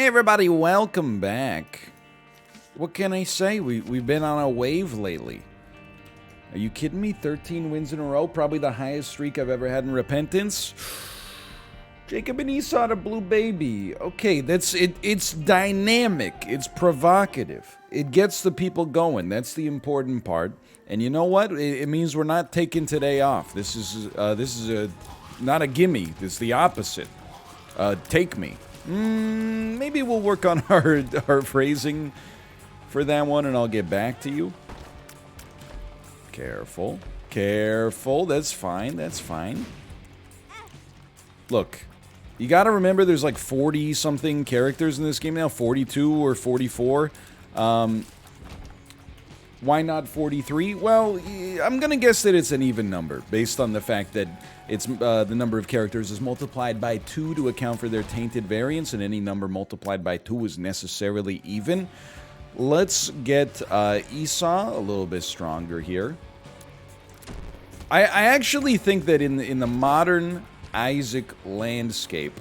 Hey everybody, welcome back. What can I say? We've been on a wave lately. Are you kidding me? 13 wins in a row, probably the highest streak I've ever had in Repentance. Jacob and Esau to Blue Baby. Okay, that's it. It's dynamic. It's provocative. It gets the people going. That's the important part. And you know what? It means we're not taking today off. This is not a gimme. It's the opposite. Take me. Maybe we'll work on our phrasing for that one, and I'll get back to you. Careful. Careful. That's fine. That's fine. Look, you gotta remember there's like 40-something characters in this game now. 42 or 44. Why not 43? Well, I'm gonna guess that it's an even number, based on the fact that it's the number of characters is multiplied by 2 to account for their tainted variance, and any number multiplied by 2 is necessarily even. Let's get Esau a little bit stronger here. I actually think that in the modern Isaac landscape,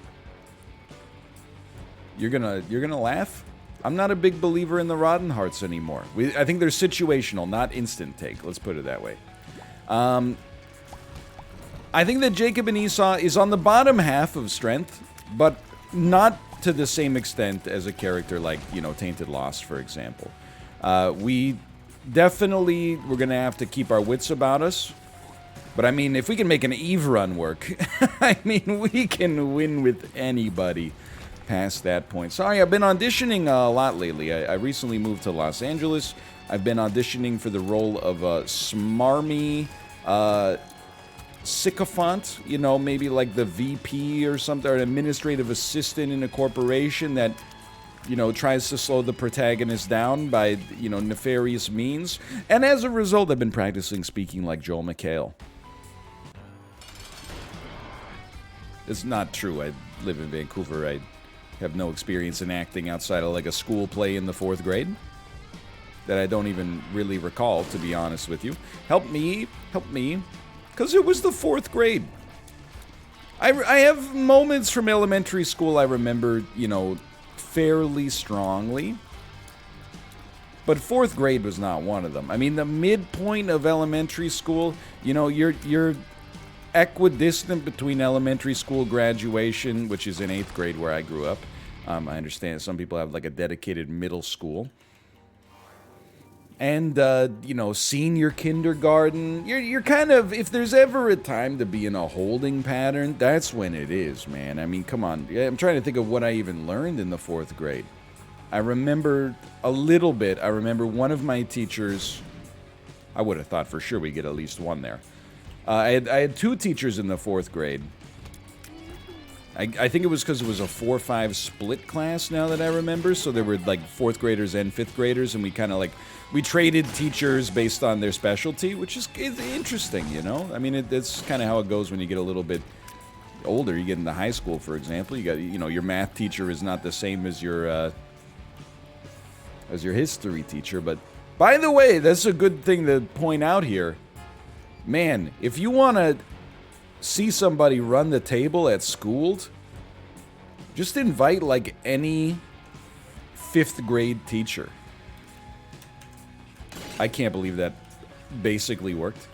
you're gonna laugh. I'm not a big believer in the Rotten Hearts anymore. I think they're situational, not instant take. Let's put it that way. I think that Jacob and Esau is on the bottom half of strength, but not to the same extent as a character like, you know, Tainted Lost, for example. We're gonna have to keep our wits about us. But I mean, if we can make an Eve run work, I mean, we can win with anybody past that point. Sorry, I've been auditioning a lot lately. I recently moved to Los Angeles. I've been auditioning for the role of a smarmy sycophant, you know, maybe like the VP or something, or an administrative assistant in a corporation that, you know, tries to slow the protagonist down by, you know, nefarious means. And as a result, I've been practicing speaking like Joel McHale. It's not true. I live in Vancouver. I have no experience in acting outside of like a school play in the 4th grade that I don't even really recall, to be honest with you. Help me, because it was the 4th grade. I have moments from elementary school I remember, you know, fairly strongly, but 4th grade was not one of them. I mean, the midpoint of elementary school, you know, you're equidistant between elementary school graduation, which is in 8th grade where I grew up. I understand some people have like a dedicated middle school. And, you know, senior kindergarten. You're kind of, if there's ever a time to be in a holding pattern, that's when it is, man. I mean, come on. I'm trying to think of what I even learned in the 4th grade. I remember a little bit. I remember one of my teachers, I would have thought for sure we'd get at least one there. I had 2 teachers in the 4th grade. I think it was because it was a 4-5 split class, now that I remember. So there were like 4th graders and 5th graders, and we kind of like, we traded teachers based on their specialty, which is interesting, you know? I mean, it's kind of how it goes when you get a little bit older. You get into high school, for example. You got, you know, your math teacher is not the same as your history teacher. But by the way, that's a good thing to point out here. Man, if you want to see somebody run the table at school, just invite like any 5th grade teacher. I can't believe that basically worked.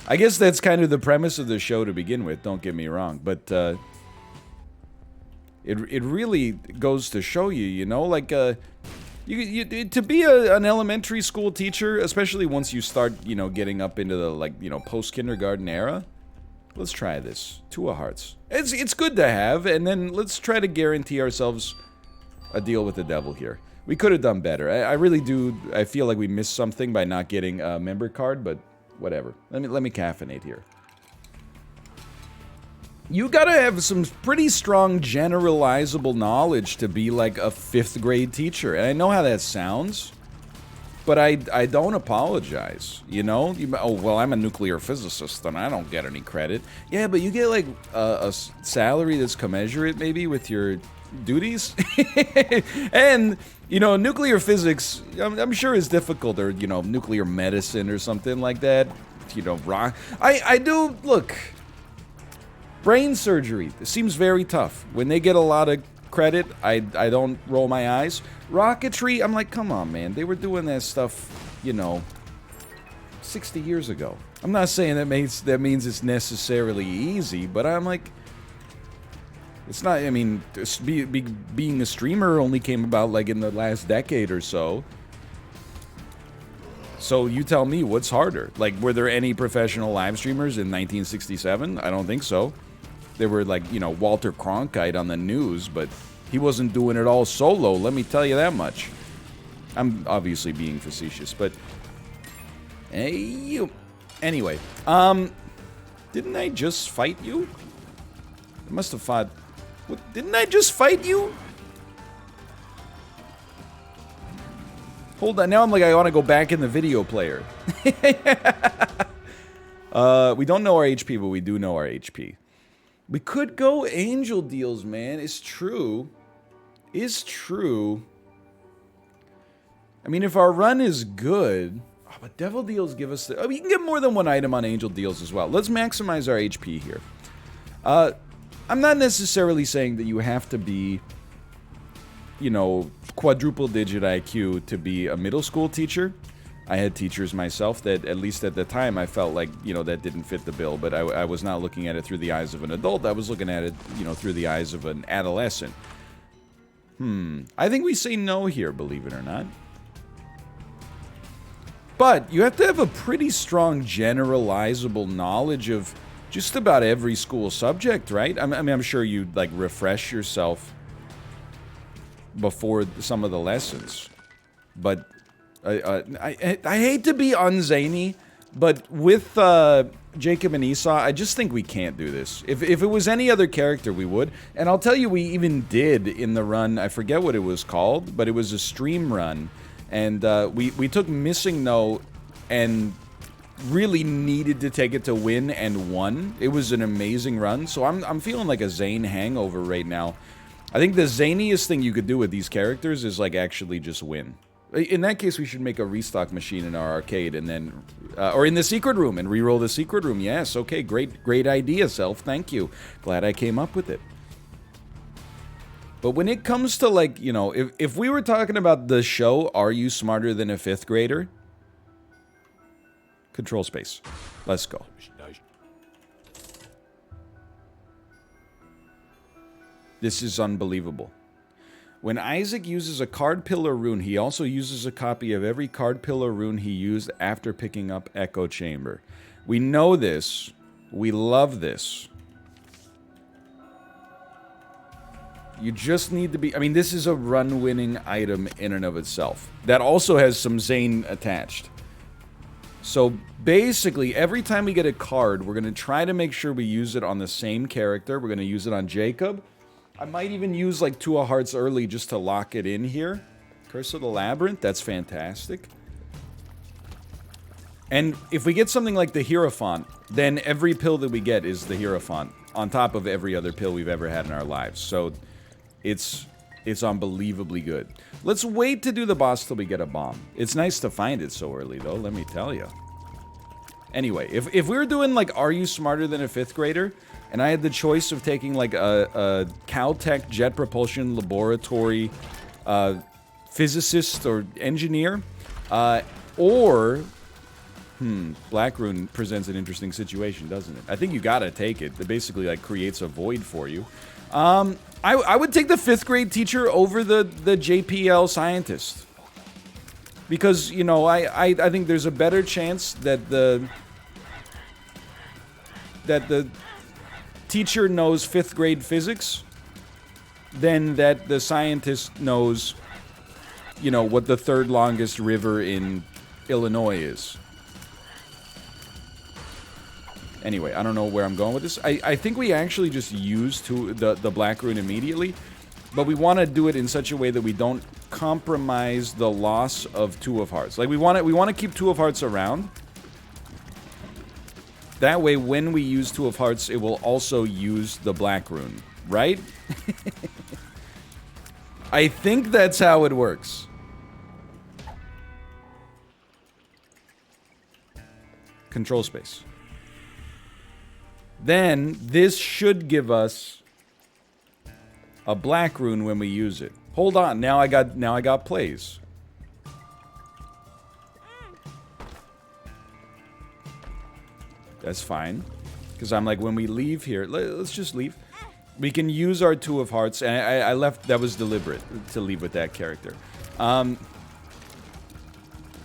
I guess that's kind of the premise of the show to begin with, don't get me wrong, but it really goes to show you, you know, like to be an elementary school teacher, especially once you start, you know, getting up into the, like, you know, post-kindergarten era. Let's try this. 2 of hearts. It's good to have, and then let's try to guarantee ourselves a deal with the devil here. We could have done better. I really do. I feel like we missed something by not getting a member card, but whatever. Let me caffeinate here. You gotta have some pretty strong generalizable knowledge to be like a 5th grade teacher. And I know how that sounds, but I don't apologize, you know? Oh, well, I'm a nuclear physicist and I don't get any credit. Yeah, but you get like a salary that's commensurate maybe with your duties. And, you know, nuclear physics, I'm sure is difficult, or, you know, nuclear medicine or something like that. You know, I do, look... Brain surgery. It seems very tough. When they get a lot of credit, I don't roll my eyes. Rocketry, I'm like, come on, man. They were doing that stuff, you know, 60 years ago. I'm not saying that means it's necessarily easy, but I'm like, it's not, I mean, being a streamer only came about like in the last decade or so. So you tell me, what's harder? Like, were there any professional live streamers in 1967? I don't think so. There were like, you know, Walter Cronkite on the news, but he wasn't doing it all solo, let me tell you that much. I'm obviously being facetious, but hey, you. Anyway, didn't I just fight you? I must have fought. What, didn't I just fight you? Hold on, now I'm like, I want to go back in the video player. We don't know our HP, but we do know our HP. We could go angel deals, man. It's true. It's true. I mean, if our run is good... Oh, but devil deals give us... we can get more than one item on angel deals as well. Let's maximize our HP here. I'm not necessarily saying that you have to be, you know, quadruple digit IQ to be a middle school teacher. I had teachers myself that, at least at the time, I felt like, you know, that didn't fit the bill. But I was not looking at it through the eyes of an adult. I was looking at it, you know, through the eyes of an adolescent. I think we say no here, believe it or not. But you have to have a pretty strong generalizable knowledge of just about every school subject, right? I mean, I'm sure you like refresh yourself before some of the lessons. But I hate to be unzany, but with Jacob and Esau, I just think we can't do this. If it was any other character, we would. And I'll tell you, we even did in the run. I forget what it was called, but it was a stream run. And we took Missing No and really needed to take it to win and won. It was an amazing run. So I'm feeling like a Zane hangover right now. I think the zaniest thing you could do with these characters is like actually just win. In that case, we should make a restock machine in our arcade and then... or in the secret room and reroll the secret room. Yes, okay, great idea, Self. Thank you. Glad I came up with it. But when it comes to, like, you know, if we were talking about the show, Are You Smarter Than a Fifth Grader? Control space. Let's go. This is unbelievable. When Isaac uses a card pillar rune, he also uses a copy of every card pillar rune he used after picking up Echo Chamber. We know this. We love this. You just need to be... I mean, this is a run-winning item in and of itself. That also has some Zane attached. So, basically, every time we get a card, we're going to try to make sure we use it on the same character. We're going to use it on Jacob. I might even use, like, Two of Hearts early just to lock it in here. Curse of the Labyrinth, that's fantastic. And if we get something like the Hierophant, then every pill that we get is the Hierophant, on top of every other pill we've ever had in our lives. So... It's unbelievably good. Let's wait to do the boss till we get a bomb. It's nice to find it so early, though, let me tell you. Anyway, if we were doing, like, Are You Smarter Than a Fifth Grader? And I had the choice of taking, like, a Caltech Jet Propulsion Laboratory physicist or engineer, or... Black Rune presents an interesting situation, doesn't it? I think you gotta take it. It basically, like, creates a void for you. I would take the 5th grade teacher over the JPL scientist. Because, you know, I think there's a better chance that the teacher knows 5th grade physics than that the scientist knows, you know, what the 3rd longest river in Illinois is. Anyway, I don't know where I'm going with this. I think we actually just use the Black Rune immediately, but we want to do it in such a way that we don't compromise the loss of Two of Hearts. Like, we want to keep Two of Hearts around. That way, when we use Two of Hearts, it will also use the Black Rune, right? I think that's how it works. Control space. Then this should give us a black rune when we use it. Hold on, now I got plays. That's fine. Because I'm like, when we leave here, let's just leave. We can use our Two of Hearts, and I left, that was deliberate, to leave with that character.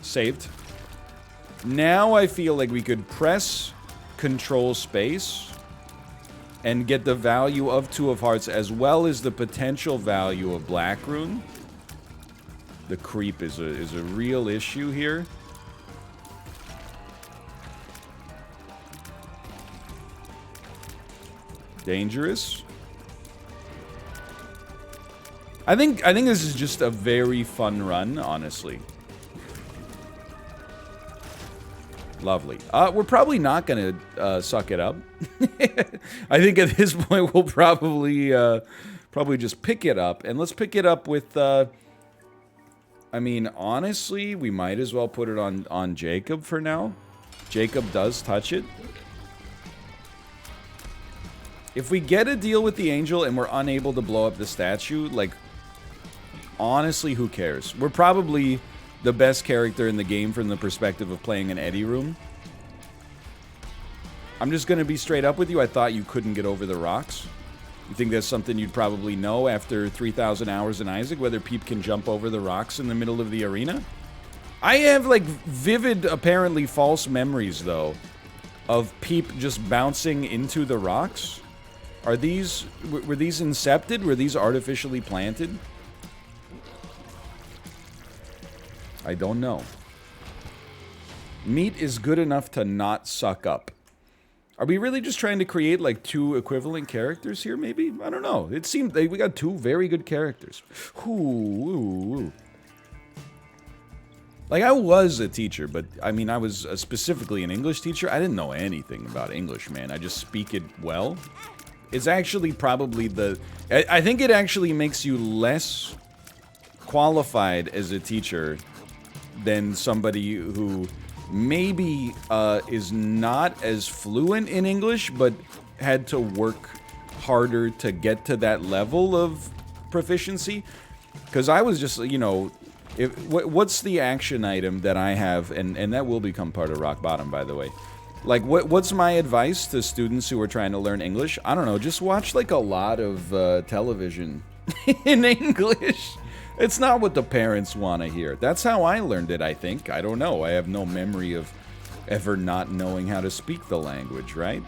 Saved. Now I feel like we could press Control Space and get the value of Two of Hearts as well as the potential value of Black Rune. The creep is a real issue here. Dangerous. I think this is just a very fun run, honestly. Lovely. We're probably not gonna suck it up. I think at this point we'll probably just pick it up, and let's pick it up with. I mean, honestly, we might as well put it on Jacob for now. Jacob does touch it. If we get a deal with the angel and we're unable to blow up the statue, like, honestly, who cares? We're probably the best character in the game from the perspective of playing an Eddie room. I'm just gonna be straight up with you. I thought you couldn't get over the rocks. You think that's something you'd probably know after 3,000 hours in Isaac, whether Peep can jump over the rocks in the middle of the arena? I have, like, vivid, apparently false memories, though, of Peep just bouncing into the rocks. Are these... were these incepted? Were these artificially planted? I don't know. Meat is good enough to not suck up. Are we really just trying to create, like, two equivalent characters here, maybe? I don't know. It seemed like we got two very good characters. Ooh. Like, I was a teacher, but, I mean, I was specifically an English teacher. I didn't know anything about English, man. I just speak it well. It's actually probably the... I think it actually makes you less qualified as a teacher than somebody who maybe is not as fluent in English, but had to work harder to get to that level of proficiency. Because I was just, you know... what's the action item that I have, and that will become part of Rock Bottom, by the way. Like, what's my advice to students who are trying to learn English? I don't know, just watch, like, a lot of television in English. It's not what the parents want to hear. That's how I learned it, I think. I don't know. I have no memory of ever not knowing how to speak the language, right?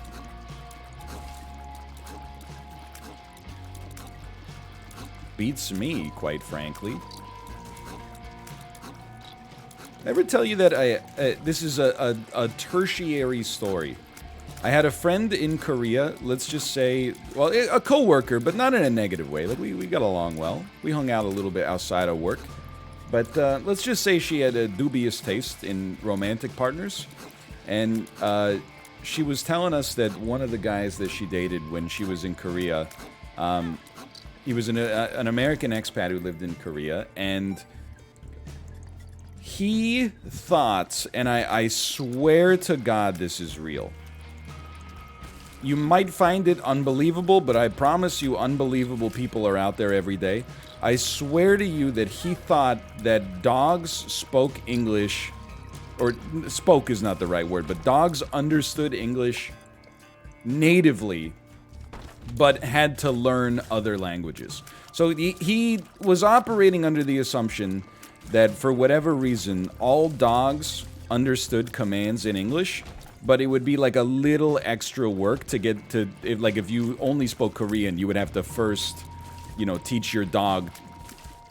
Beats me, quite frankly. Ever tell you that this is a tertiary story. I had a friend in Korea, let's just say, well, a coworker, but not in a negative way. Like, we got along well. We hung out a little bit outside of work. But let's just say she had a dubious taste in romantic partners. And she was telling us that one of the guys that she dated when she was in Korea, he was an American expat who lived in Korea, and he thought, and I swear to God this is real. You might find it unbelievable, but I promise you unbelievable people are out there every day. I swear to you that he thought that dogs spoke English, or spoke is not the right word, but dogs understood English natively, but had to learn other languages. So he was operating under the assumption that for whatever reason, all dogs understood commands in English, but it would be like a little extra work to get to, if you only spoke Korean, you would have to first, you know, teach your dog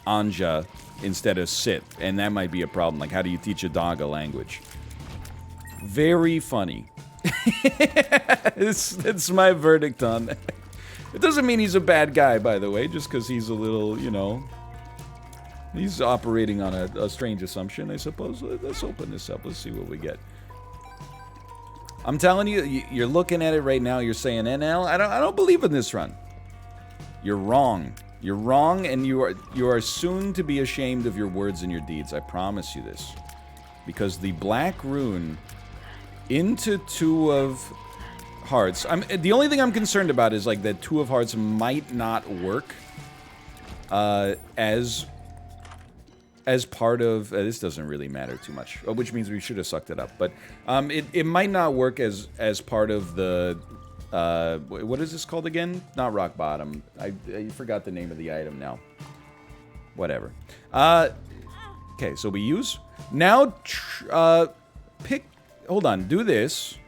Anja instead of sit, and that might be a problem. Like, how do you teach a dog a language? Very funny. That's my verdict on that. It doesn't mean he's a bad guy, by the way, just because he's a little, you know... He's operating on a strange assumption, I suppose. Let's open this up. Let's see what we get. I'm telling you, you're looking at it right now. You're saying, NL, I don't believe in this run. You're wrong. You're wrong, and you are soon to be ashamed of your words and your deeds. I promise you this. Because the Black Rune into Two of hearts. The only thing I'm concerned about is like that 2 of hearts might not work as part of this doesn't really matter too much, which means we should have sucked it up. But it might not work as part of the what is this called again? Not rock bottom. I forgot the name of the item now. Whatever. Okay, so we use now. Pick. Hold on. Do this.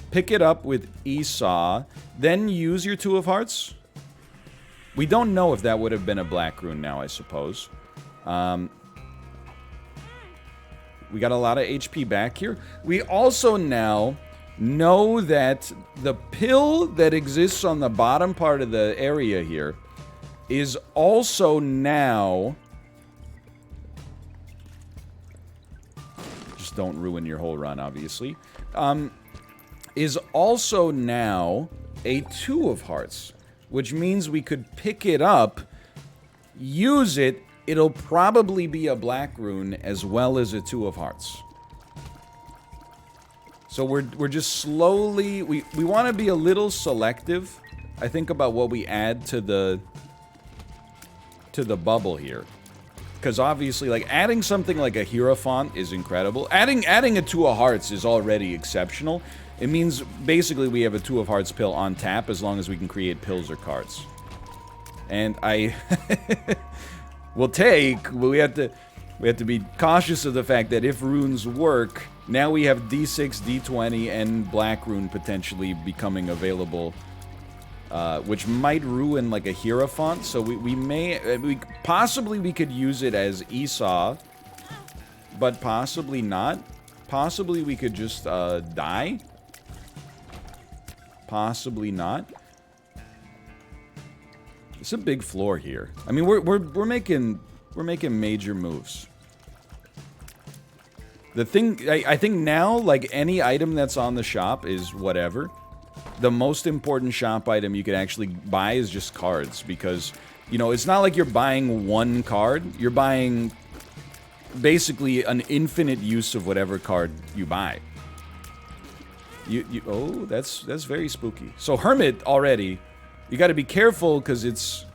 Pick it up with Esau. Then use your 2 of hearts. We don't know if that would have been a black rune now, I suppose. We got a lot of HP back here. We also now know that the pill that exists on the bottom part of the area here is also now... Just don't ruin your whole run, obviously. Is also now a 2 of hearts, which means we could pick it up, use it, it'll probably be a black rune as well as a 2 of hearts. So we're just slowly, we want to be a little selective, I think, about what we add to the bubble here. Because obviously, like, adding something like a Hierophant is incredible. Adding a 2 of hearts is already exceptional. It means basically we have a 2 of hearts pill on tap as long as we can create pills or cards. And I will take, but we have to be cautious of the fact that if runes work, now we have D6, D20, and black rune potentially becoming available, which might ruin like a Hierophant. So we possibly we could use it as Esau, but possibly not. Possibly we could just die. Possibly not. It's a big floor here. I mean, we're making major moves. The thing I think now, like any item that's on the shop is whatever. The most important shop item you could actually buy is just cards, because you know it's not like you're buying one card. You're buying basically an infinite use of whatever card you buy. Oh, that's very spooky. So Hermit already, you got to be careful because it's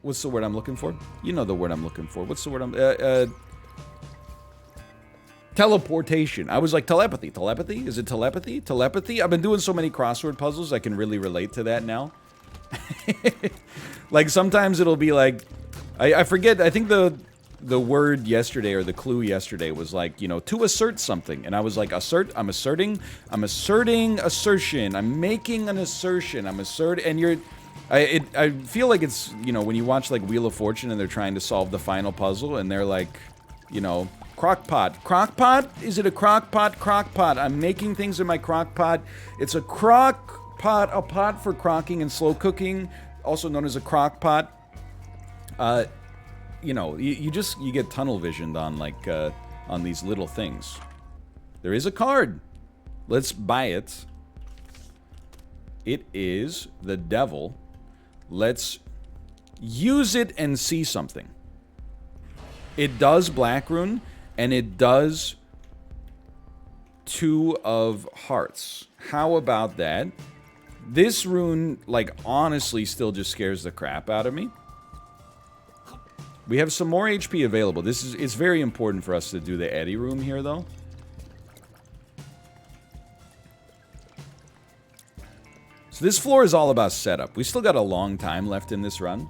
what's the word I'm looking for? You know the word I'm looking for. What's the word I'm teleportation. I was like telepathy. Telepathy? Is it telepathy? Telepathy? I've been doing so many crossword puzzles I can really relate to that now. Like sometimes it'll be like I forget, I think the word yesterday, or the clue yesterday, was like, you know, to assert something. And I was like, assert, I'm asserting assertion, I'm making an assertion, I'm asserting, and I feel like it's, you know, when you watch like Wheel of Fortune and they're trying to solve the final puzzle and they're like, you know, crockpot. Crockpot? Is it a crockpot? Crockpot. I'm making things in my crockpot. It's a crockpot, a pot for crocking and slow cooking, also known as a crockpot. You know, you get tunnel visioned on like on these little things. There is a card. Let's buy it. It is the devil. Let's use it and see something. It does black rune, and it does 2 of hearts. How about that? This rune, like, honestly still just scares the crap out of me. We have some more HP available. It's very important for us to do the Eddie room here, though. So this floor is all about setup. We still got a long time left in this run.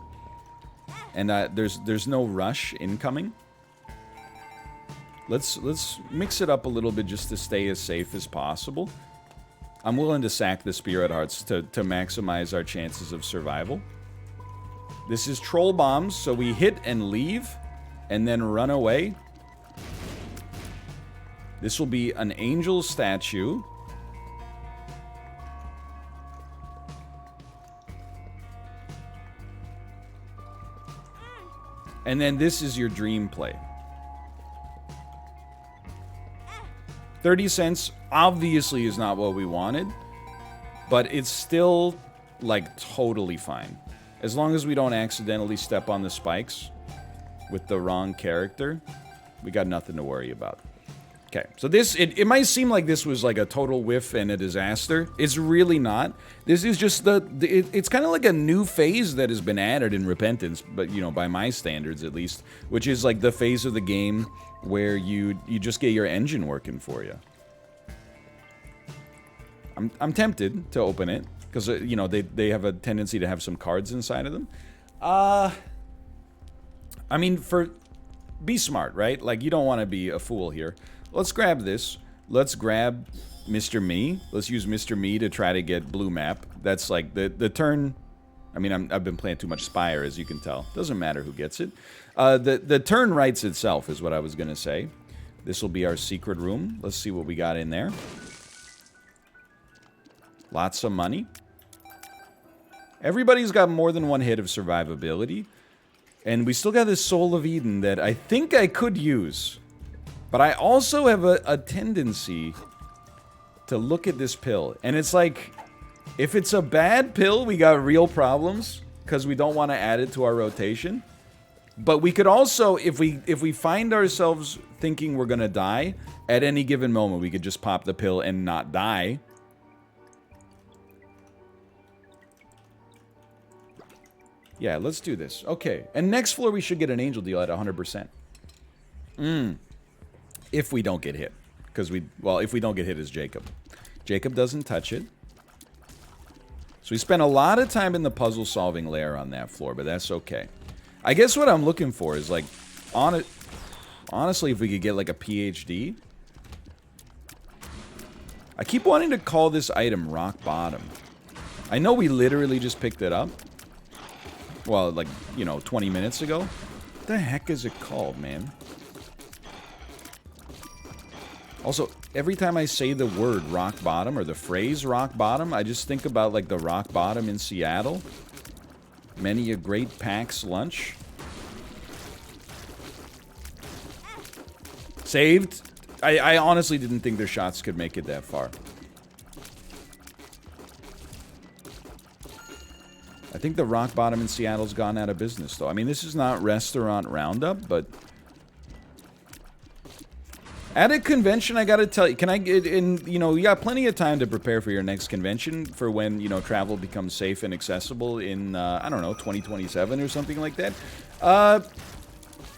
And there's no rush incoming. Let's mix it up a little bit just to stay as safe as possible. I'm willing to sack the Spirit Hearts to maximize our chances of survival. This is Troll Bombs, so we hit and leave, and then run away. This will be an angel statue. And then this is your dream play. 30 cents obviously is not what we wanted, but it's still, like, totally fine. As long as we don't accidentally step on the spikes with the wrong character, we got nothing to worry about. Okay, so this, it might seem like this was like a total whiff and a disaster. It's really not. This is just it's kind of like a new phase that has been added in Repentance, but, you know, by my standards at least, which is like the phase of the game where you just get your engine working for you. I'm tempted to open it, because, you know, they have a tendency to have some cards inside of them. I mean, be smart, right? Like, you don't want to be a fool here. Let's grab this. Let's grab Mr. Me. Let's use Mr. Me to try to get blue map. That's like the turn. I mean, I've been playing too much Spire, as you can tell. Doesn't matter who gets it. The turn writes itself, is what I was going to say. This will be our secret room. Let's see what we got in there. Lots of money. Everybody's got more than one hit of survivability. And we still got this Soul of Eden that I think I could use. But I also have a tendency to look at this pill. And it's like, if it's a bad pill, we got real problems, because we don't want to add it to our rotation. But we could also, if we find ourselves thinking we're going to die, at any given moment, we could just pop the pill and not die. Yeah, let's do this. Okay, and next floor we should get an angel deal at 100%. If we don't get hit. Because if we don't get hit as Jacob. Jacob doesn't touch it. So we spent a lot of time in the puzzle-solving layer on that floor, but that's okay. I guess what I'm looking for is, like, honestly, if we could get, like, a PhD. I keep wanting to call this item Rock Bottom. I know we literally just picked it up. Well, like, you know, 20 minutes ago. What the heck is it called, man? Also, every time I say the word rock bottom, or the phrase rock bottom, I just think about, like, the rock bottom in Seattle. Many a great PAX lunch. Saved. I honestly didn't think their shots could make it that far. I think the rock bottom in Seattle's gone out of business, though. I mean, this is not Restaurant Roundup, but... At a convention, I gotta tell you, can I get in, you know, you got plenty of time to prepare for your next convention for when, you know, travel becomes safe and accessible in, I don't know, 2027 or something like that.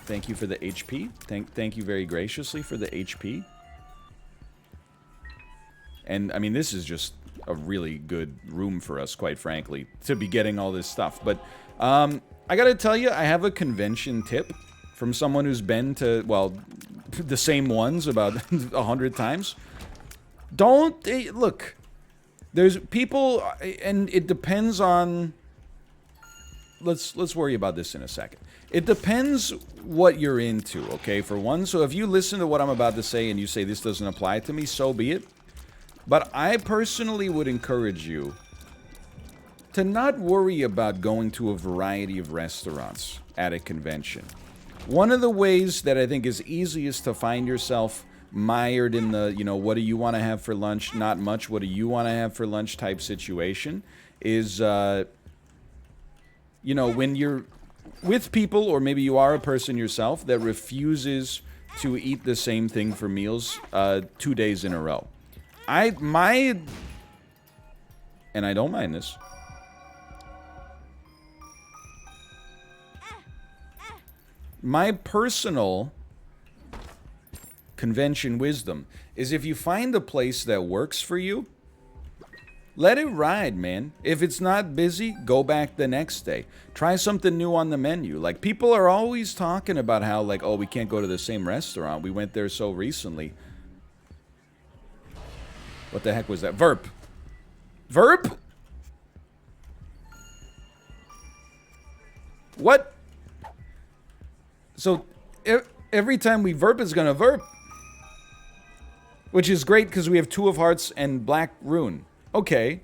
Thank you for the HP. Thank you very graciously for the HP. And, I mean, this is just a really good room for us, quite frankly, to be getting all this stuff. But, I gotta tell you, I have a convention tip from someone who's been to, well, the same ones about 100 times. Don't, look, there's people, and it depends on, let's worry about this in a second. It depends what you're into, okay, for one. So if you listen to what I'm about to say and you say this doesn't apply to me, so be it. But I personally would encourage you to not worry about going to a variety of restaurants at a convention. One of the ways that I think is easiest to find yourself mired in the, you know, what do you want to have for lunch, not much, what do you want to have for lunch type situation is, you know, when you're with people, or maybe you are a person yourself that refuses to eat the same thing for meals 2 days in a row. And I don't mind this. My personal convention wisdom is if you find a place that works for you, let it ride, man. If it's not busy, go back the next day. Try something new on the menu. Like, people are always talking about how, like, oh, we can't go to the same restaurant. We went there so recently. What the heck was that? Verp. Verp? What? So, every time we verp, it's gonna verp. Which is great, because we have 2 of Hearts and Black Rune. Okay.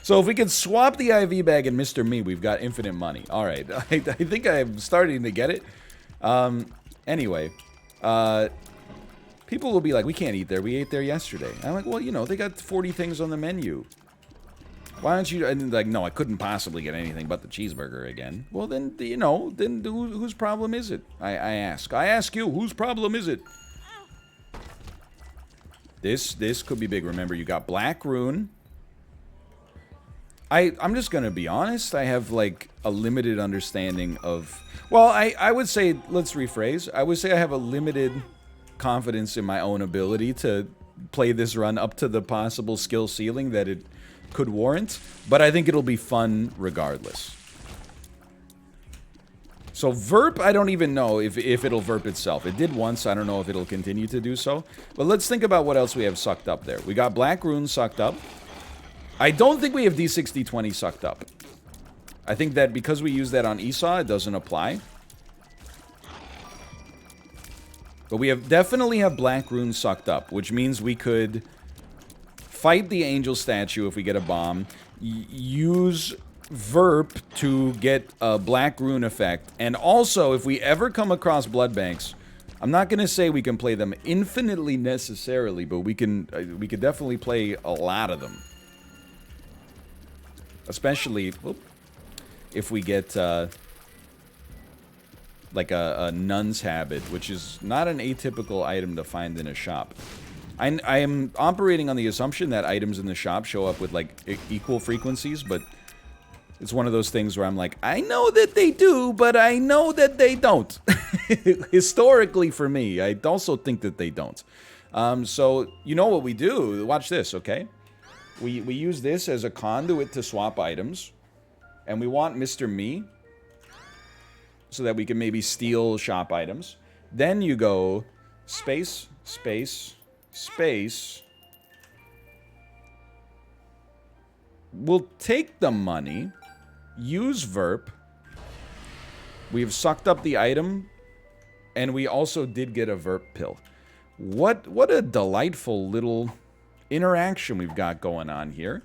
So if we could swap the IV bag and Mr. Me, we've got infinite money. Alright, I think I'm starting to get it. Anyway. People will be like, we can't eat there, we ate there yesterday. And I'm like, well, you know, they got 40 things on the menu. Why don't you, and like, no, I couldn't possibly get anything but the cheeseburger again. Well, then, you know, then whose problem is it? I ask you, whose problem is it? This could be big. Remember, you got Black Rune. I'm just gonna be honest. I have like a limited understanding of. Well, I would say, let's rephrase. I would say I have a limited confidence in my own ability to play this run up to the possible skill ceiling that it could warrant. But I think it'll be fun regardless. So Verp, I don't even know if it'll Verp itself. It did once. I don't know if it'll continue to do so. But let's think about what else we have sucked up there. We got Black Rune sucked up. I don't think we have D6 D20 sucked up. I think that because we use that on Esau, it doesn't apply. But we definitely have Black Rune sucked up, which means we could fight the Angel statue if we get a bomb, use Verp to get a Black Rune effect, and also if we ever come across blood banks, I'm not gonna say we can play them infinitely necessarily, but we could definitely play a lot of them. Especially if we get like a nun's habit, which is not an atypical item to find in a shop. I am operating on the assumption that items in the shop show up with like equal frequencies, but it's one of those things where I'm like, I know that they do, but I know that they don't. Historically for me, I also think that they don't. So you know what we do? Watch this, okay? We use this as a conduit to swap items. And we want Mr. Me so that we can maybe steal shop items. Then you go space, space, space. We'll take the money, use Verp. We've sucked up the item, and we also did get a Verp pill. What a delightful little interaction we've got going on here.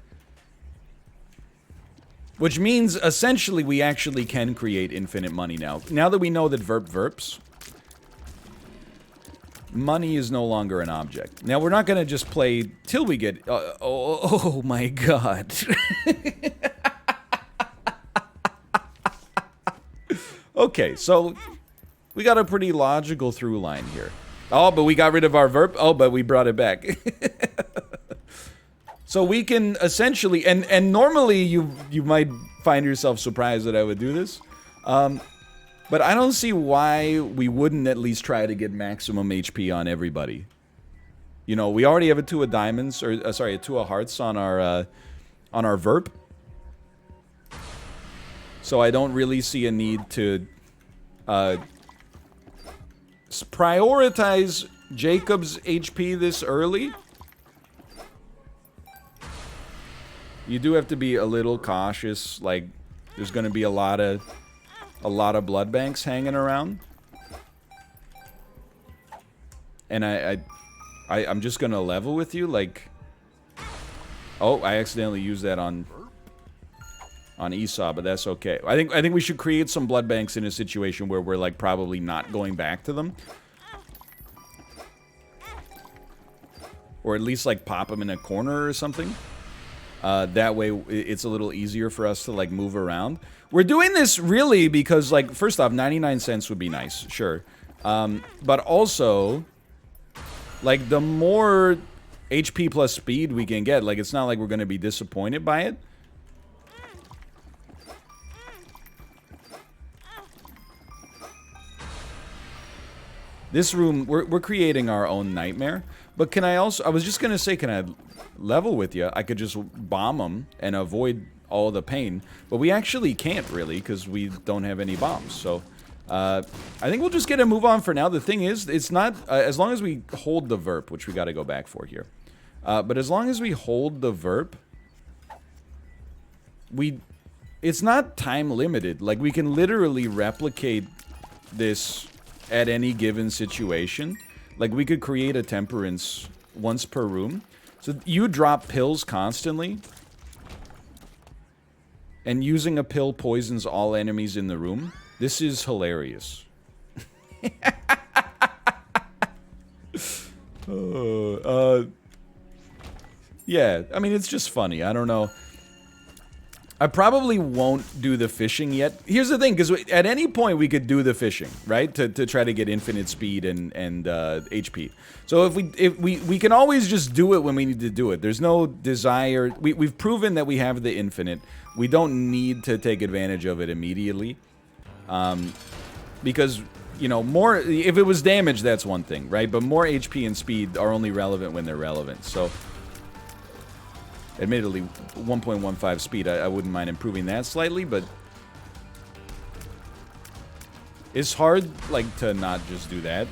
Which means, essentially, we actually can create infinite money now. Now that we know that Verp Verps, money is no longer an object. Now, we're not going to just play till we get... oh my god. Okay, so we got a pretty logical through line here. Oh, but we got rid of our Verp. Oh, but we brought it back. So we can essentially, and normally you might find yourself surprised that I would do this, but I don't see why we wouldn't at least try to get maximum HP on everybody. You know, we already have a 2 of diamonds, or sorry, a 2 of hearts on our Verp, so I don't really see a need to prioritize Jacob's HP this early. You do have to be a little cautious, like, there's gonna be a lot of blood banks hanging around. And I'm just gonna level with you, like... Oh, I accidentally used that on Esau, but that's okay. I think we should create some blood banks in a situation where we're, like, probably not going back to them. Or at least, like, pop them in a corner or something. That way, it's a little easier for us to, like, move around. We're doing this really because, like, first off, 99 cents would be nice, sure. But also, like, the more HP plus speed we can get, like, it's not like we're going to be disappointed by it. This room, we're creating our own nightmare. But can I also, I was just going to say, can I level with you? I could just bomb them and avoid all the pain. But we actually can't really because we don't have any bombs. So I think we'll just get a move on for now. The thing is, it's not, as long as we hold the Verp, which we got to go back for here. But as long as we hold the Verp, it's not time limited. Like, we can literally replicate this at any given situation. Like, we could create a temperance once per room. So you drop pills constantly. And using a pill poisons all enemies in the room. This is hilarious. Yeah, I mean, it's just funny. I don't know. I probably won't do the fishing yet. Here's the thing, because at any point we could do the fishing, right? To try to get infinite speed and HP. So if we can always just do it when we need to do it. There's no desire. We've proven that we have the infinite. We don't need to take advantage of it immediately. Because, you know, more, if it was damage, that's one thing, right? But more HP and speed are only relevant when they're relevant. So, admittedly, 1.15 speed, I wouldn't mind improving that slightly, but it's hard, like, to not just do that.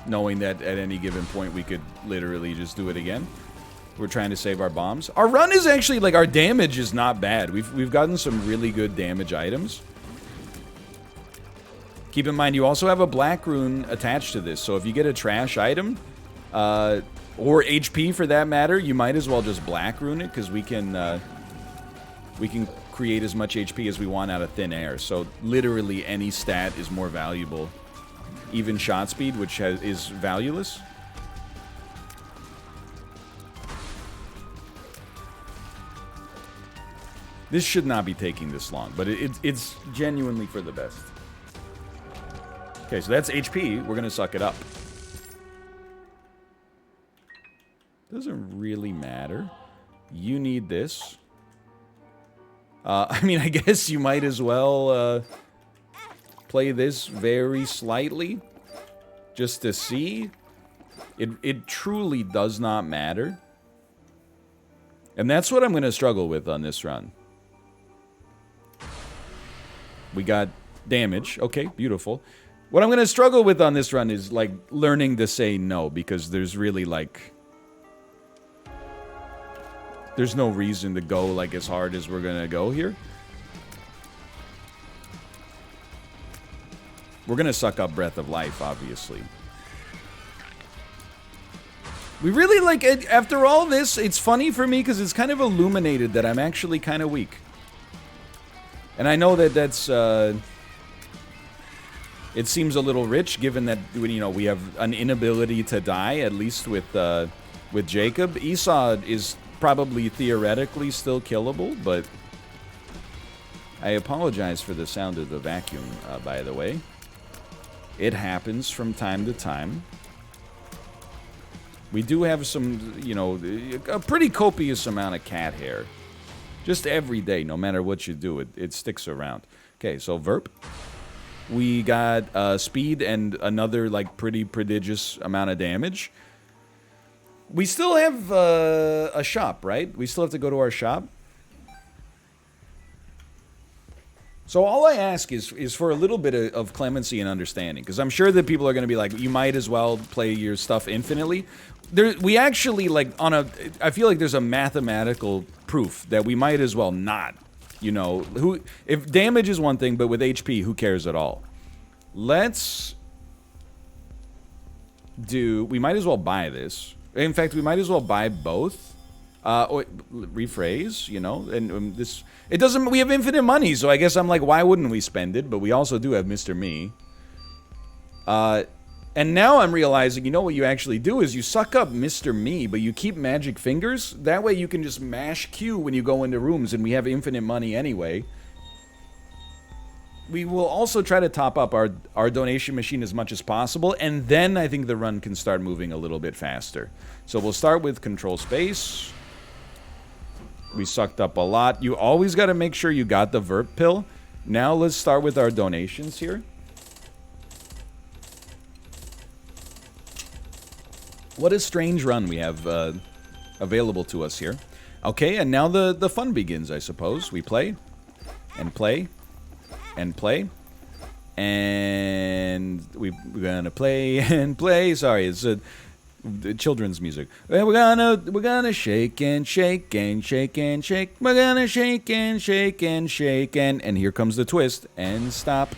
Knowing that at any given point we could literally just do it again. We're trying to save our bombs. Our run is actually, like, our damage is not bad. We've gotten some really good damage items. Keep in mind, you also have a black rune attached to this, so if you get a trash item, or HP for that matter, you might as well just black rune it, because we can create as much HP as we want out of thin air. So literally any stat is more valuable. Even shot speed, which is valueless. This should not be taking this long, but it's genuinely for the best. Okay, so that's HP. We're going to suck it up. Doesn't really matter. You need this. I mean, I guess you might as well play this very slightly. Just to see. It truly does not matter. And that's what I'm going to struggle with on this run. We got damage. Okay, beautiful. What I'm going to struggle with on this run is, like, learning to say no. Because there's really, like... There's no reason to go, like, as hard as we're going to go here. We're going to suck up Breath of Life, obviously. We really, like, after all this, it's funny for me because it's kind of illuminated that I'm actually kind of weak. And I know that that's, it seems a little rich, given that, you know, we have an inability to die, at least with Jacob. Esau is probably theoretically still killable, but I apologize for the sound of the vacuum, by the way. It happens from time to time. We do have some, you know, a pretty copious amount of cat hair. Just every day, no matter what you do, it sticks around. Okay, so Verp. We got speed and another, like, pretty prodigious amount of damage. We still have a shop, right? We still have to go to our shop. So all I ask is for a little bit of clemency and understanding. Because I'm sure that people are going to be like, you might as well play your stuff infinitely. We actually, like, I feel like there's a mathematical proof that we might as well not. You know, if damage is one thing, but with HP, who cares at all? Let's do... We might as well buy this. In fact, we might as well buy both. Rephrase, you know, and this... It doesn't... We have infinite money, so I guess I'm like, why wouldn't we spend it? But we also do have Mr. Me. And now I'm realizing, you know what you actually do is you suck up Mr. Me, but you keep magic fingers. That way you can just mash Q when you go into rooms, and we have infinite money anyway. We will also try to top up our donation machine as much as possible, and then I think the run can start moving a little bit faster. So we'll start with control space. We sucked up a lot. You always got to make sure you got the Verp pill. Now let's start with our donations here. What a strange run we have available to us here. Okay, and now the fun begins, I suppose. We play, and play, and play. And we're gonna play and play. Sorry, it's children's music. We're gonna shake and shake and shake and shake. We're gonna shake and shake and shake and here comes the twist and stop.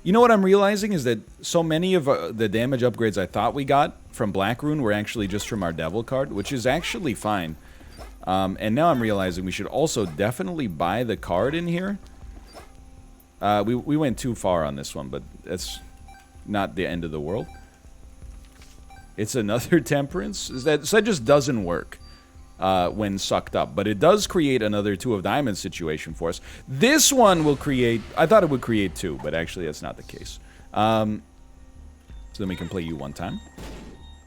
You know what I'm realizing is that so many of the damage upgrades I thought we got from Black Rune were actually just from our Devil card, which is actually fine. And now I'm realizing we should also definitely buy the card in here. We went too far on this one, but that's not the end of the world. It's another temperance? So that just doesn't work when sucked up. But it does create another 2 of diamonds situation for us. This one will create... I thought it would create 2, but actually that's not the case. So then we can play you 1 time.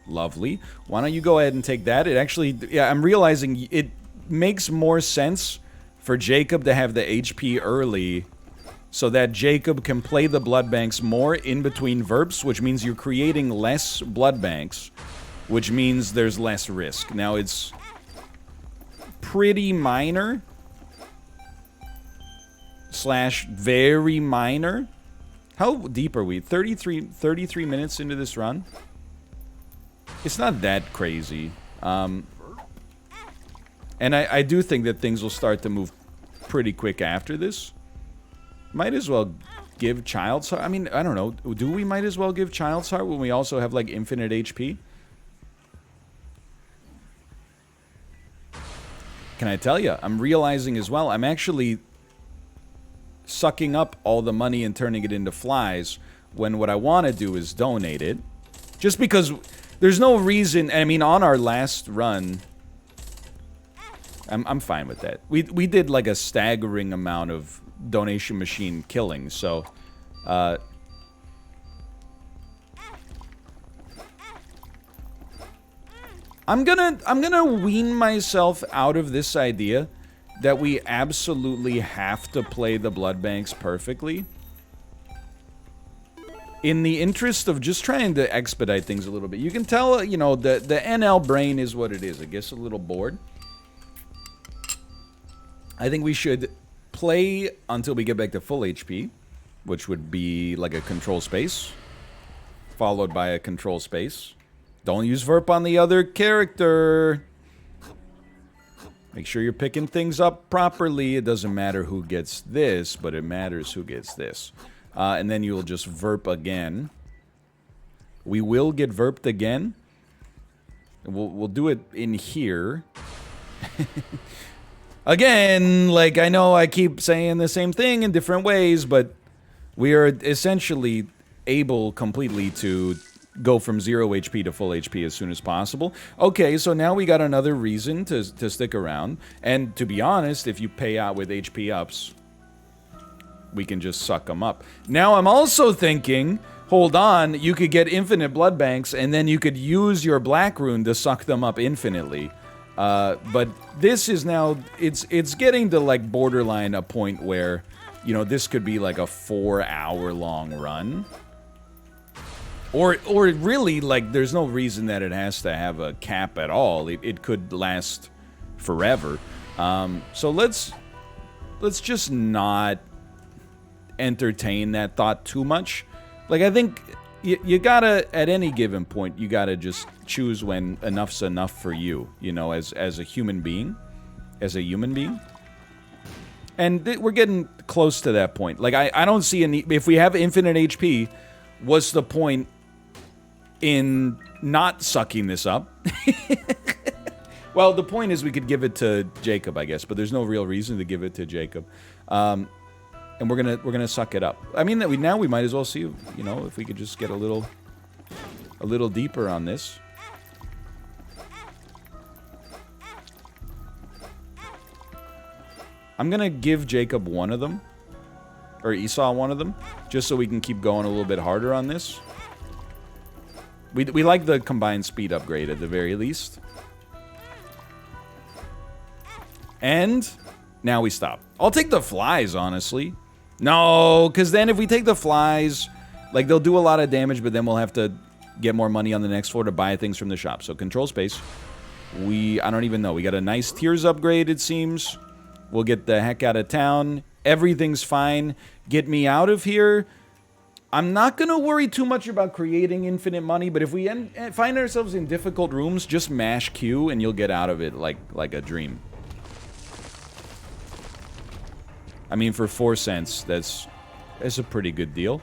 Lovely. Why don't you go ahead and take that? It actually... Yeah, I'm realizing it makes more sense for Jacob to have the HP early so that Jacob can play the blood banks more in between verps, which means you're creating less blood banks, which means there's less risk. Now, it's pretty minor / very minor. How deep are we? 33 minutes into this run? It's not that crazy. And I do think that things will start to move pretty quick after this. Might as well give Child's Heart. I mean, I don't know. Do we might as well give Child's Heart when we also have, like, infinite HP? Can I tell you? I'm realizing as well, I'm actually sucking up all the money and turning it into flies when what I want to do is donate it. Just because there's no reason... I mean, on our last run... I'm fine with that. We did, like, a staggering amount of donation machine killing, so I'm gonna wean myself out of this idea that we absolutely have to play the blood banks perfectly in the interest of just trying to expedite things a little bit. You can tell, you know, the NL brain is what it is. It gets a little bored. I think we should play until we get back to full HP, which would be like a control space, followed by a control space. Don't use Verp on the other character. Make sure you're picking things up properly. It doesn't matter who gets this, but it matters who gets this. And then you'll just Verp again. We will get Verped again. We'll do it in here. Again, like, I know I keep saying the same thing in different ways, but we are essentially able completely to go from 0 HP to full HP as soon as possible. Okay, so now we got another reason to stick around. And to be honest, if you pay out with HP ups, we can just suck them up. Now I'm also thinking, hold on, you could get infinite blood banks, and then you could use your black rune to suck them up infinitely. But this is now, it's getting to, like, borderline a point where, you know, this could be like a 4-hour-long run. Or really, like, there's no reason that it has to have a cap at all. It could last forever. So let's just not entertain that thought too much. Like, I think you gotta, at any given point, you gotta just choose when enough's enough for you, you know, as a human being. As a human being. And we're getting close to that point. Like, I don't see any... If we have infinite HP, what's the point in not sucking this up? Well, the point is we could give it to Jacob, I guess, but there's no real reason to give it to Jacob. And we're gonna suck it up. I mean, now we might as well see, you know, if we could just get a little deeper on this. I'm gonna give Jacob one of them, or Esau one of them, just so we can keep going a little bit harder on this. We like the combined speed upgrade at the very least. And now we stop. I'll take the flies, honestly. No, because then if we take the flies, like, they'll do a lot of damage, but then we'll have to get more money on the next floor to buy things from the shop. So control space. I don't even know. We got a nice tiers upgrade, it seems. We'll get the heck out of town. Everything's fine. Get me out of here. I'm not going to worry too much about creating infinite money, but if we find ourselves in difficult rooms, just mash Q and you'll get out of it like a dream. I mean, for 4 cents, that's a pretty good deal.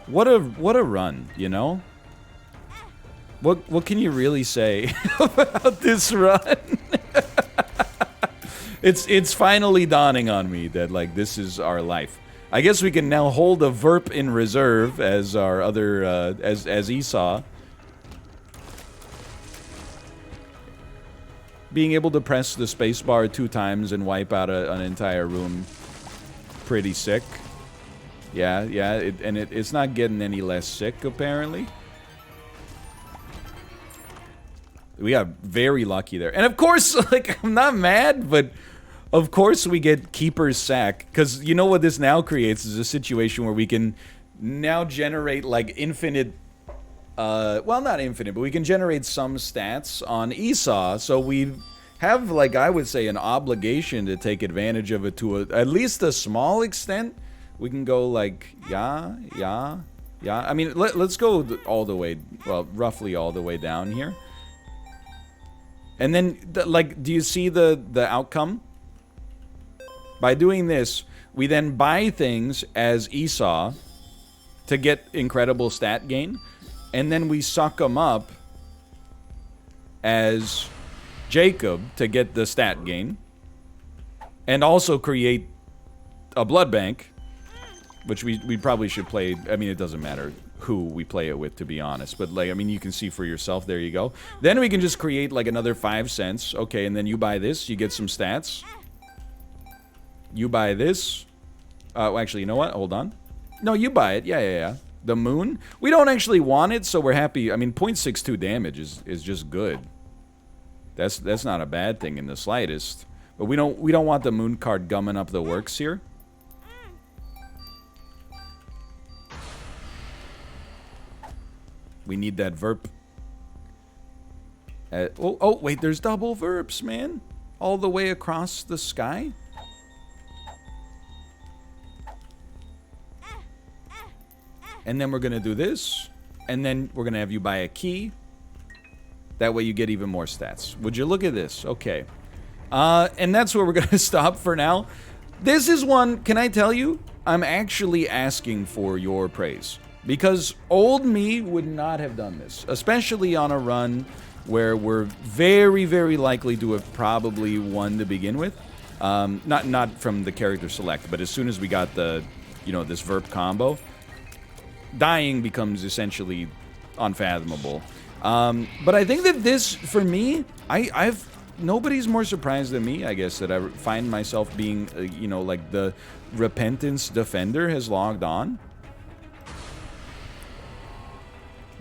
What a run, you know? What can you really say about this run? It's finally dawning on me that, like, this is our life. I guess we can now hold a Verp in reserve as our other, as Esau. Being able to press the spacebar 2 times and wipe out an entire room, pretty sick. Yeah, it's not getting any less sick, apparently. We got very lucky there. And of course, like, I'm not mad, but of course we get Keeper's Sack. Because you know what this now creates is a situation where we can now generate, like, infinite... well, not infinite, but we can generate some stats on Esau. So we have, like, I would say, an obligation to take advantage of it to at least a small extent. We can go, like, yeah. I mean, let's go all the way, well, roughly all the way down here. And then, like, do you see the outcome? By doing this, we then buy things as Esau to get incredible stat gain. And then we suck them up as Jacob to get the stat gain. And also create a blood bank, which we probably should play. I mean, it doesn't matter who we play it with, to be honest. But, like, I mean, you can see for yourself. There you go. Then we can just create, like, another 5 cents. Okay, and then you buy this. You get some stats. You buy this. Actually, you know what? Hold on. No, you buy it. Yeah. The moon. We don't actually want it, so we're happy. I mean, 0.62 damage is just good. That's not a bad thing in the slightest. But we don't want the moon card gumming up the works here. We need that Verp. Oh, wait, there's double Verps, man. All the way across the sky? And then we're going to do this. And then we're going to have you buy a key. That way you get even more stats. Would you look at this? Okay. And that's where we're going to stop for now. This is one, can I tell you? I'm actually asking for your praise. Because old me would not have done this. Especially on a run where we're very, very likely to have probably won to begin with. Not from the character select, but as soon as we got the, this Verp combo, dying becomes essentially unfathomable. But I think that this, for me, nobody's more surprised than me, I guess, that I find myself being, like the Repentance Defender has logged on.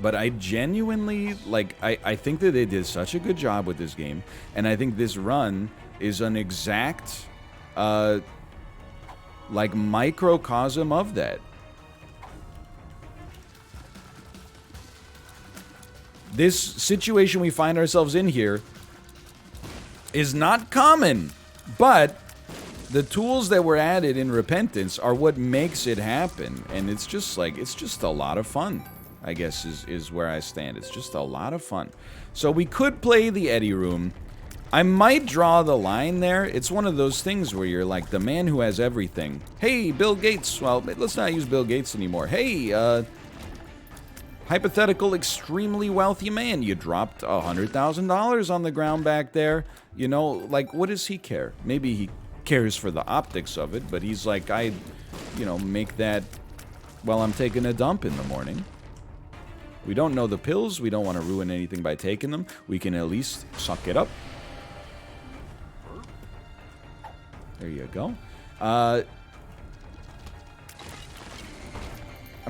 But I genuinely, like, I think that they did such a good job with this game. And I think this run is an exact, like, microcosm of that. This situation we find ourselves in here is not common. But the tools that were added in Repentance are what makes it happen. And it's just, like, it's just a lot of fun. I guess is where I stand. It's just a lot of fun. So we could play the Eddie Room. I might draw the line there. It's one of those things where you're like the man who has everything. Hey, Bill Gates. Well, let's not use Bill Gates anymore. Hey, hypothetical extremely wealthy man. You dropped $100,000 on the ground back there. Like, what does he care? Maybe he cares for the optics of it, but he's like, I make that while I'm taking a dump in the morning. We don't know the pills. We don't want to ruin anything by taking them. We can at least suck it up. There you go. I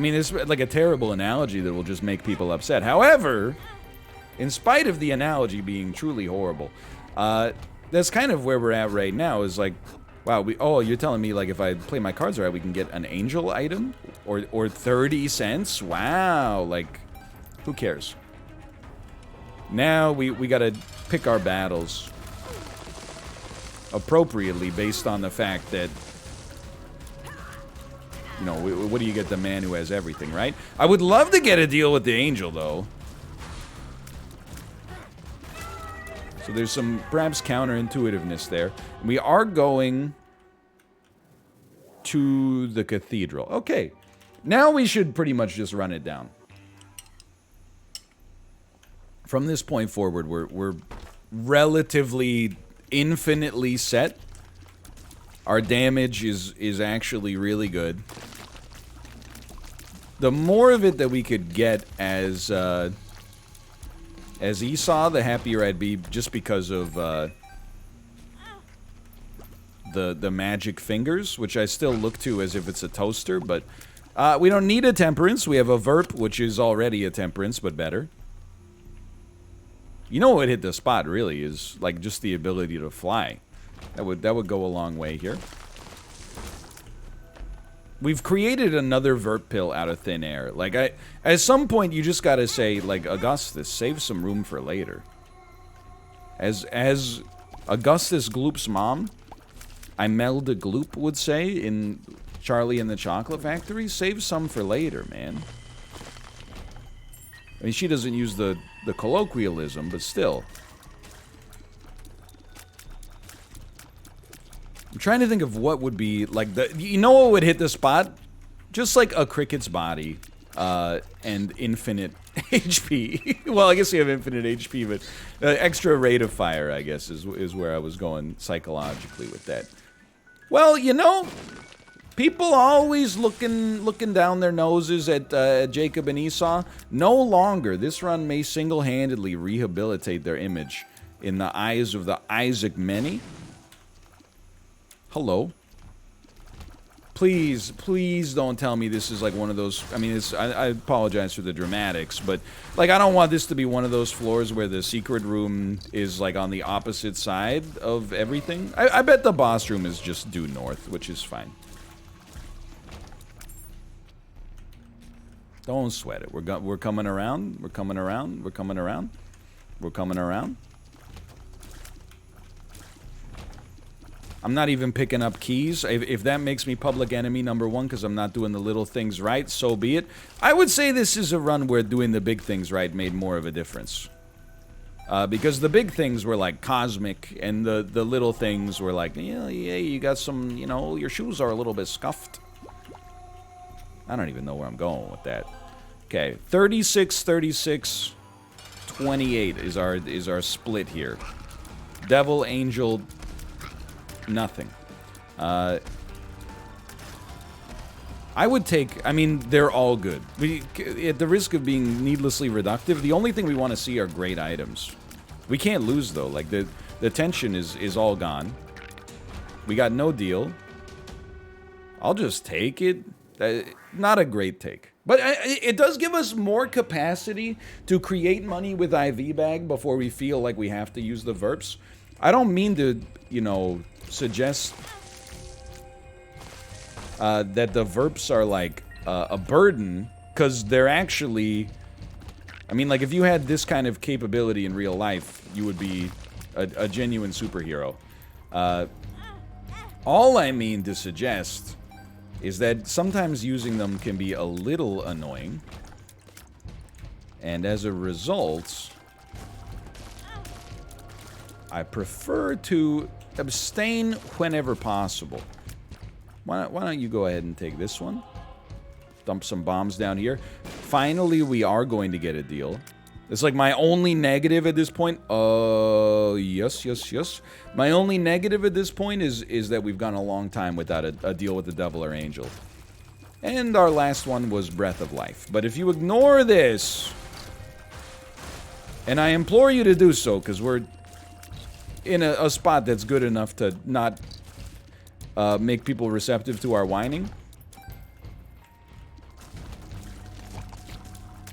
mean, it's like a terrible analogy that will just make people upset. However, in spite of the analogy being truly horrible, that's kind of where we're at right now. Is like, wow, you're telling me, like, if I play my cards right, we can get an angel item? Or 30 cents? Wow, like... Who cares? Now we gotta pick our battles appropriately based on the fact that, what do you get the man who has everything, right? I would love to get a deal with the angel, though. So there's some, perhaps, counterintuitiveness there. We are going to the cathedral. Okay. Now we should pretty much just run it down. From this point forward, we're relatively infinitely set. Our damage is actually really good. The more of it that we could get as Esau, the happier I'd be, just because of the magic fingers, which I still look to as if it's a toaster, but we don't need a temperance. We have a verp, which is already a temperance, but better. You know what hit the spot, really, is like just the ability to fly. That would go a long way here. We've created another verp pill out of thin air. Like, at some point, you just gotta say, like, Augustus, save some room for later. As Augustus Gloop's mom, Imelda Gloop would say in Charlie and the Chocolate Factory, save some for later, man. I mean, she doesn't use the colloquialism, but still. I'm trying to think of what would be, like, you know what would hit the spot? Just like a cricket's body, and infinite HP. Well, I guess you have infinite HP, but extra rate of fire, I guess, is where I was going psychologically with that. Well, you know, people always looking down their noses at Jacob and Esau. No longer. This run may single-handedly rehabilitate their image in the eyes of the Isaac many. Hello. Please, please don't tell me this is like one of those. I mean, I apologize for the dramatics, but like I don't want this to be one of those floors where the secret room is like on the opposite side of everything. I bet the boss room is just due north, which is fine. Don't sweat it. We're coming around. We're coming around. We're coming around. We're coming around. I'm not even picking up keys. If that makes me public enemy #1 because I'm not doing the little things right, so be it. I would say this is a run where doing the big things right made more of a difference. Because the big things were like cosmic, and the little things were like, yeah, you got some, you know, your shoes are a little bit scuffed. I don't even know where I'm going with that. Okay, 36, 36, 28 is our split here. Devil, angel, nothing. I would take, I mean, they're all good. At the risk of being needlessly reductive, the only thing we want to see are great items. We can't lose, though. Like, the tension is all gone. We got no deal. I'll just take it. Not a great take. But it does give us more capacity to create money with IV Bag before we feel like we have to use the verps. I don't mean to, you know, suggest that the verps are like a burden, because they're actually, I mean, like if you had this kind of capability in real life, you would be a genuine superhero. All I mean to suggest is that sometimes using them can be a little annoying, and as a result, I prefer to abstain whenever possible. Why don't you go ahead and take this one? Dump some bombs down here. Finally, we are going to get a deal. It's like my only negative at this point. Yes. My only negative at this point is that we've gone a long time without a deal with the devil or angel. And our last one was Breath of Life. But if you ignore this, and I implore you to do so, because we're in a spot that's good enough to not make people receptive to our whining.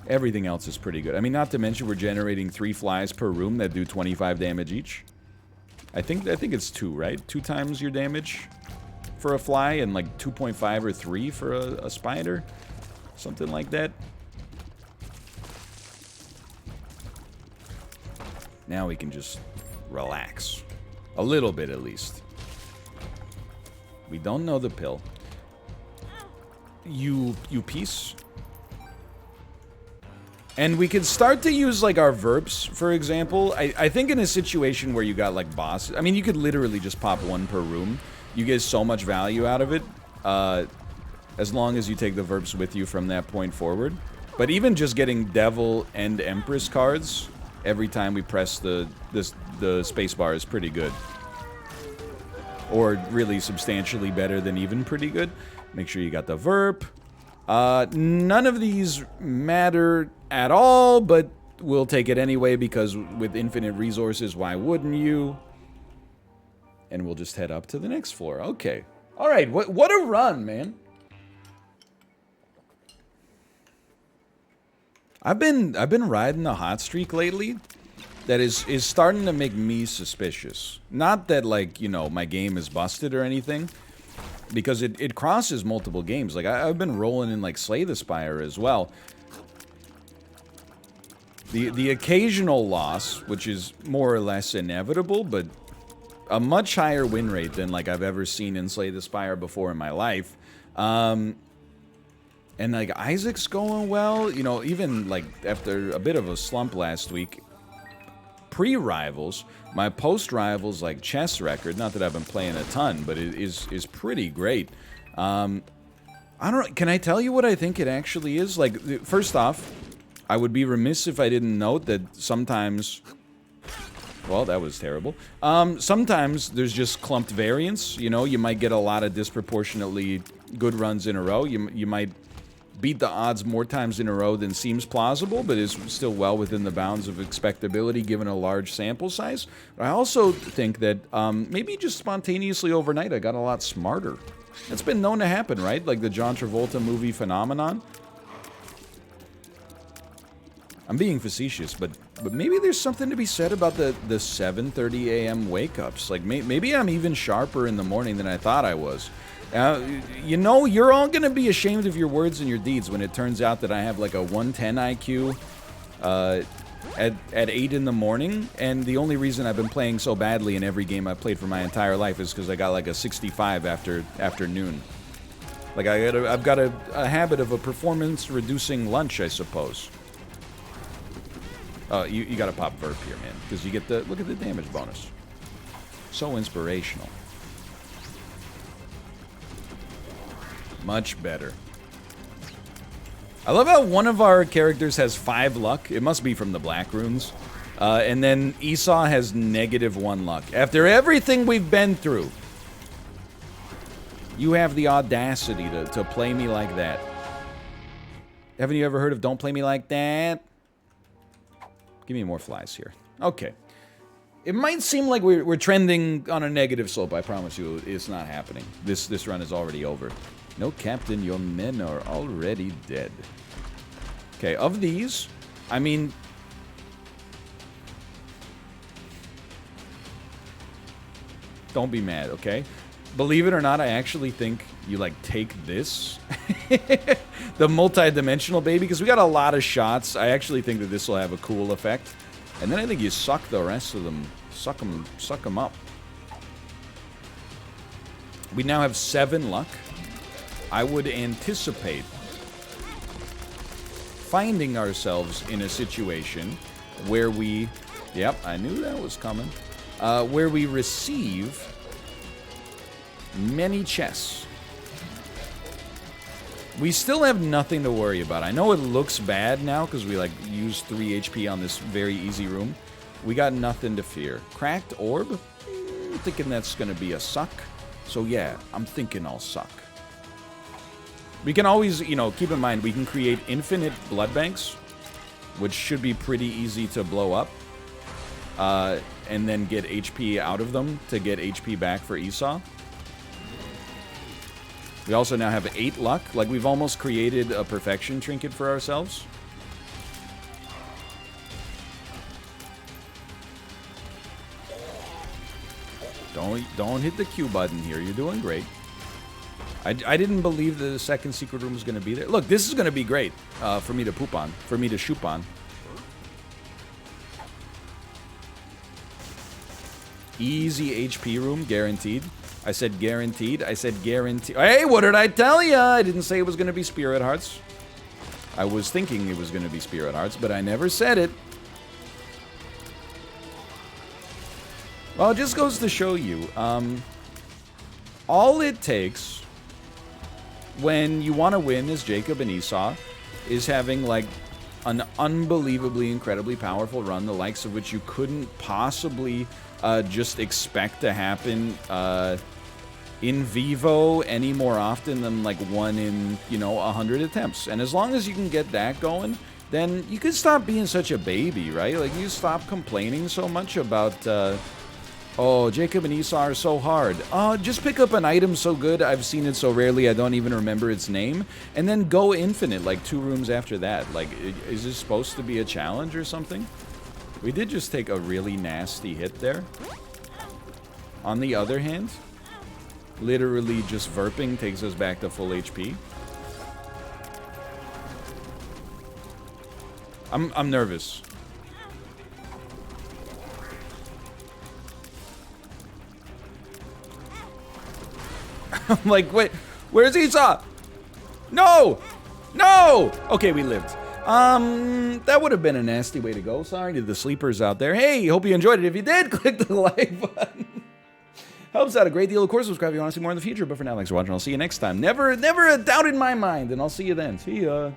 Everything else is pretty good. I mean, not to mention we're generating 3 flies per room that do 25 damage each. I think it's 2, right? 2 times your damage for a fly, and like 2.5 or 3 for a spider. Something like that. Now we can just relax. A little bit, at least. We don't know the pill. You piece. And we could start to use, like, our verps, for example. I think in a situation where you got, like, boss... I mean, you could literally just pop 1 per room. You get so much value out of it. As long as you take the verps with you from that point forward. But even just getting Devil and Empress cards every time we press the spacebar is pretty good. or really substantially better than even pretty good. Make sure you got the Verp. None of these matter at all, but we'll take it anyway because with infinite resources, why wouldn't you? And we'll just head up to the next floor. Okay. All right. What a run, man. I've been riding a hot streak lately that is starting to make me suspicious. Not that, like, you know, my game is busted or anything, because it crosses multiple games. Like, I've been rolling in, like, Slay the Spire as well. The occasional loss, which is more or less inevitable, but a much higher win rate than, like, I've ever seen in Slay the Spire before in my life. And, like, Isaac's going well. You know, even, like, after a bit of a slump last week, pre-Rivals, my post-Rivals, like, chess record, not that I've been playing a ton, but it is pretty great. I don't know, can I tell you what I think it actually is? Like, first off, I would be remiss if I didn't note that sometimes... Well, that was terrible. Sometimes there's just clumped variance, you know? You might get a lot of disproportionately good runs in a row. You might beat the odds more times in a row than seems plausible, but is still well within the bounds of expectability given a large sample size. But I also think that maybe just spontaneously overnight I got a lot smarter. It's been known to happen, right? Like the John Travolta movie phenomenon. I'm being facetious, but maybe there's something to be said about the 7:30 a.m. wake-ups. Like, maybe I'm even sharper in the morning than I thought I was. You know, you're all going to be ashamed of your words and your deeds when it turns out that I have, like, a 110 IQ at 8 in the morning, and the only reason I've been playing so badly in every game I've played for my entire life is because I got, like, a 65 after noon. Like, I've got a habit of a performance-reducing lunch, I suppose. You gotta pop Verp here, man, because you get the, look at the damage bonus. So inspirational. Much better. I love how one of our characters has 5 luck. It must be from the Black Runes. And then Esau has -1 luck. After everything we've been through, you have the audacity to play me like that. Haven't you ever heard of Don't Play Me Like That? Give me more flies here. Okay. It might seem like we're trending on a negative slope. I promise you it's not happening. This run is already over. No, Captain, your men are already dead. Okay, of these, I mean... Don't be mad, okay? Believe it or not, I actually think you, like, take this. The multi-dimensional baby, because we got a lot of shots. I actually think that this will have a cool effect. And then I think you suck the rest of them. Suck them up. We now have 7 luck. I would anticipate finding ourselves in a situation where we... Yep, I knew that was coming. Where we receive many chests. We still have nothing to worry about. I know it looks bad now because we, like, use 3 HP on this very easy room. We got nothing to fear. Cracked Orb? I'm thinking that's going to be a suck. So, yeah, I'm thinking I'll suck. We can always, you know, keep in mind, we can create infinite blood banks, which should be pretty easy to blow up. And then get HP out of them to get HP back for Esau. We also now have 8 luck. Like, we've almost created a perfection trinket for ourselves. Don't hit the Q button here. You're doing great. I didn't believe the second secret room was going to be there. Look, this is going to be great for me to poop on. For me to shoop on. Easy HP room, guaranteed. I said guaranteed. I said guaranteed. Hey, what did I tell ya? I didn't say it was going to be Spirit Hearts. I was thinking it was going to be Spirit Hearts, but I never said it. Well, it just goes to show you. All it takes when you want to win as Jacob and Esau is having, like, an unbelievably, incredibly powerful run, the likes of which you couldn't possibly just expect to happen in vivo any more often than like 1 in, 100 attempts. And as long as you can get that going, then you can stop being such a baby, right? Like, you stop complaining so much about, oh, Jacob and Esau are so hard. Just pick up an item so good, I've seen it so rarely I don't even remember its name, and then go infinite, like 2 rooms after that. Like, is this supposed to be a challenge or something? We did just take a really nasty hit there. On the other hand, literally just verping takes us back to full HP. I'm nervous. I'm like, wait, where's Esau? No! No! Okay, we lived. That would have been a nasty way to go. Sorry to the sleepers out there. Hey, hope you enjoyed it. If you did, click the like button. Helps out a great deal. Of course, subscribe if you want to see more in the future. But for now, thanks for watching. I'll see you next time. Never a doubt in my mind. And I'll see you then. See ya.